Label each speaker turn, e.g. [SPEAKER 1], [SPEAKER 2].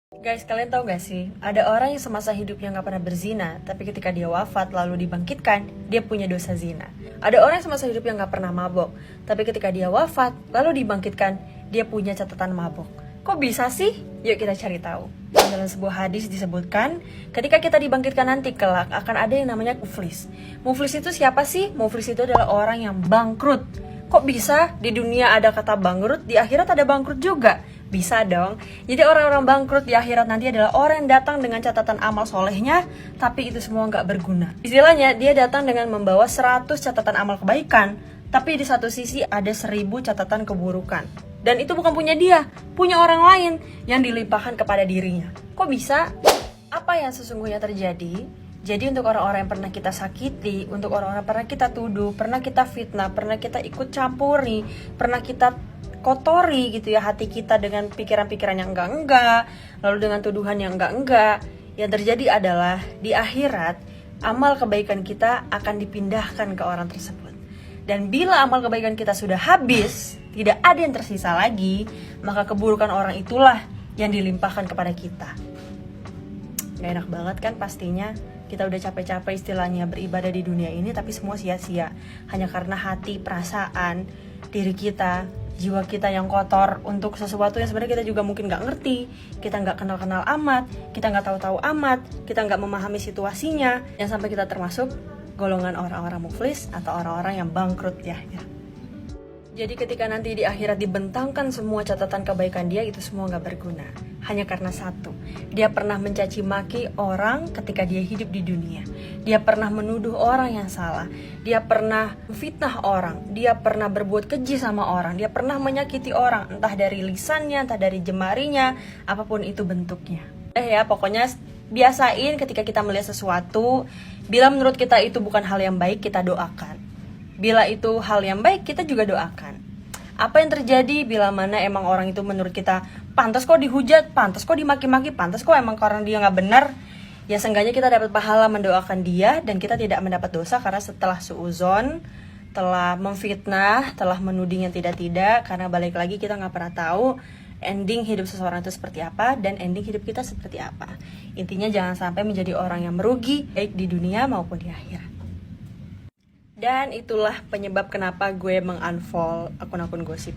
[SPEAKER 1] Guys, kalian tahu gak sih? Ada orang yang semasa hidupnya gak pernah berzina, tapi ketika dia wafat lalu dibangkitkan, dia punya dosa zina. Ada orang yang semasa hidupnya gak pernah mabok, tapi ketika dia wafat lalu dibangkitkan, dia punya catatan mabok. Kok bisa sih? Yuk kita cari tahu. Dalam sebuah hadis disebutkan, ketika kita dibangkitkan nanti kelak akan ada yang namanya muflis. Muflis itu siapa sih? Muflis itu adalah orang yang bangkrut. Kok bisa di dunia ada kata bangkrut, di akhirat ada bangkrut juga? Bisa dong. Jadi orang-orang bangkrut di akhirat nanti adalah orang yang datang dengan catatan amal solehnya, tapi itu semua nggak berguna. Istilahnya dia datang dengan membawa 100 catatan amal kebaikan, tapi di satu sisi ada 1000 catatan keburukan. Dan itu bukan punya dia, punya orang lain yang dilimpahkan kepada dirinya. Kok bisa? Apa yang sesungguhnya terjadi? Jadi untuk orang-orang yang pernah kita sakiti, untuk orang-orang yang pernah kita tuduh, pernah kita fitnah, pernah kita ikut campuri, pernah kita kotori gitu ya hati kita dengan pikiran-pikiran yang enggak-enggak, lalu dengan tuduhan yang enggak-enggak, yang terjadi adalah di akhirat amal kebaikan kita akan dipindahkan ke orang tersebut. Dan bila amal kebaikan kita sudah habis, tidak ada yang tersisa lagi, maka keburukan orang itulah yang dilimpahkan kepada kita. Gak enak banget kan pastinya. Kita udah capek-capek istilahnya beribadah di dunia ini, tapi semua sia-sia hanya karena hati, perasaan, diri kita, jiwa kita yang kotor untuk sesuatu yang sebenarnya kita juga mungkin gak ngerti, kita gak kenal-kenal amat, kita gak tahu-tahu amat, kita gak memahami situasinya, yang sampai kita termasuk golongan orang-orang muflis atau orang-orang yang bangkrut ya. Jadi ketika nanti di akhirat dibentangkan semua catatan kebaikan dia, itu semua gak berguna. Hanya karena satu, dia pernah mencaci maki orang ketika dia hidup di dunia. Dia pernah menuduh orang yang salah. Dia pernah fitnah orang. Dia pernah berbuat keji sama orang. Dia pernah menyakiti orang, entah dari lisannya, entah dari jemarinya, apapun itu bentuknya. Pokoknya biasain ketika kita melihat sesuatu, bila menurut kita itu bukan hal yang baik, kita doakan. Bila itu hal yang baik, kita juga doakan. Apa yang terjadi bila mana emang orang itu menurut kita pantas kok dihujat, pantas kok dimaki-maki, pantas kok emang karena dia gak benar, ya seenggaknya kita dapat pahala mendoakan dia dan kita tidak mendapat dosa karena setelah suuzon, telah memfitnah, telah menuding yang tidak-tidak, karena balik lagi kita gak pernah tahu ending hidup seseorang itu seperti apa dan ending hidup kita seperti apa. Intinya jangan sampai menjadi orang yang merugi baik di dunia maupun di akhirat. Dan itulah penyebab kenapa gue mengunfollow akun-akun gosip.